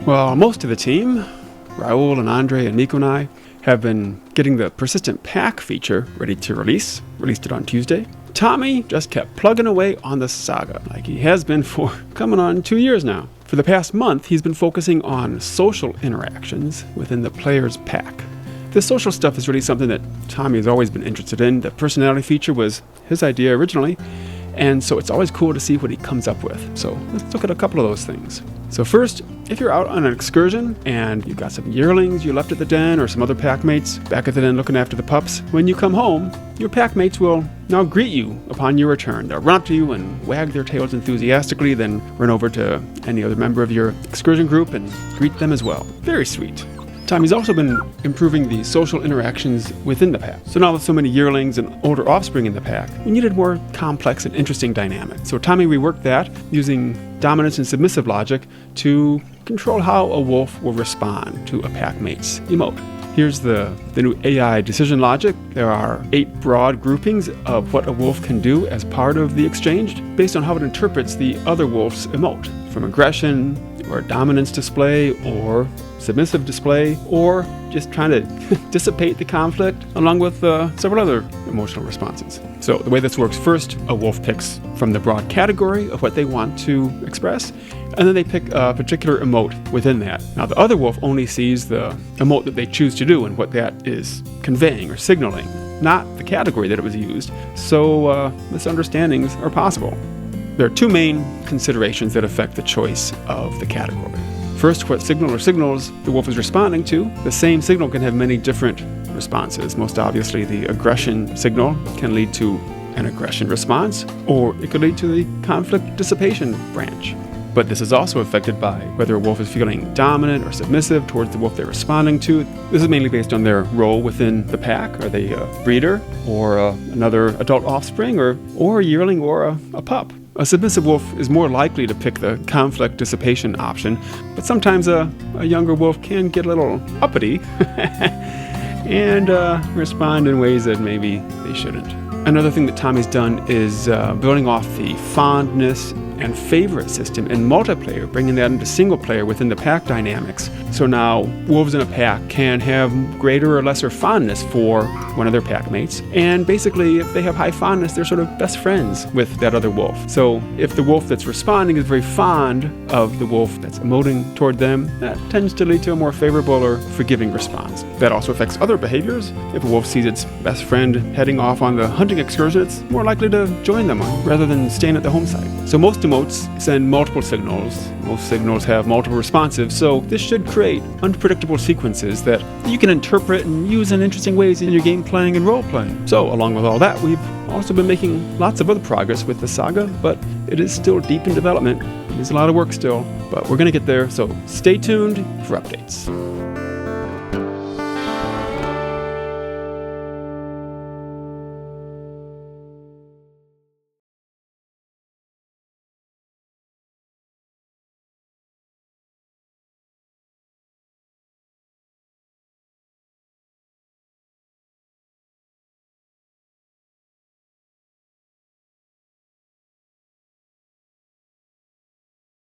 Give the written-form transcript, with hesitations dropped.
Well, most of the team, Raul and Andrei and Mikko and I, have been getting the persistent pack feature ready to release. Released it on Tuesday. Tommi just kept plugging away on the Saga, like he has been for coming on 2 years now. For the past month, he's been focusing on social interactions within the player's pack. This social stuff is really something that Tommi has always been interested in. The personality feature was his idea originally, and so it's always cool to see what he comes up with. So let's look at a couple of those things. So first, if you're out on an excursion and you've got some yearlings you left at the den or some other packmates back at the den looking after the pups, when you come home, your packmates will now greet you upon your return. They'll run up to you and wag their tails enthusiastically, then run over to any other member of your excursion group and greet them as well. Very sweet. Tommi's also been improving the social interactions within the pack. So now with so many yearlings and older offspring in the pack, we needed more complex and interesting dynamics. So Tommi reworked that using dominance and submissive logic to control how a wolf will respond to a packmate's emote. Here's the new AI decision logic. There are 8 broad groupings of what a wolf can do as part of the exchange based on how it interprets the other wolf's emote, from aggression or dominance display or submissive display, or just trying to dissipate the conflict, along with several other emotional responses. So the way this works, first, a wolf picks from the broad category of what they want to express, and then they pick a particular emote within that. Now the other wolf only sees the emote that they choose to do and what that is conveying or signaling, not the category that it was used, so misunderstandings are possible. There are 2 main considerations that affect the choice of the category. First, what signal or signals the wolf is responding to. The same signal can have many different responses. Most obviously, the aggression signal can lead to an aggression response, or it could lead to the conflict dissipation branch. But this is also affected by whether a wolf is feeling dominant or submissive towards the wolf they're responding to. This is mainly based on their role within the pack. Are they a breeder, or another adult offspring, or a yearling, or a pup? A submissive wolf is more likely to pick the conflict dissipation option, but sometimes a younger wolf can get a little uppity and respond in ways that maybe they shouldn't. Another thing that Tommi's done is building off the fondness and favorite system in multiplayer, bringing that into single player within the pack dynamics. So now wolves in a pack can have greater or lesser fondness for one of their pack mates, and basically if they have high fondness, they're sort of best friends with that other wolf. So if the wolf that's responding is very fond of the wolf that's emoting toward them, that tends to lead to a more favorable or forgiving response. That also affects other behaviors. If a wolf sees its best friend heading off on the hunting excursion, it's more likely to join them rather than staying at the home site. So most emotes send multiple signals. Most signals have multiple responsives, so this should create unpredictable sequences that you can interpret and use in interesting ways in your game playing and role playing. So along with all that, we've also been making lots of other progress with the Saga, but it is still deep in development. There's a lot of work still, but we're going to get there, so stay tuned for updates.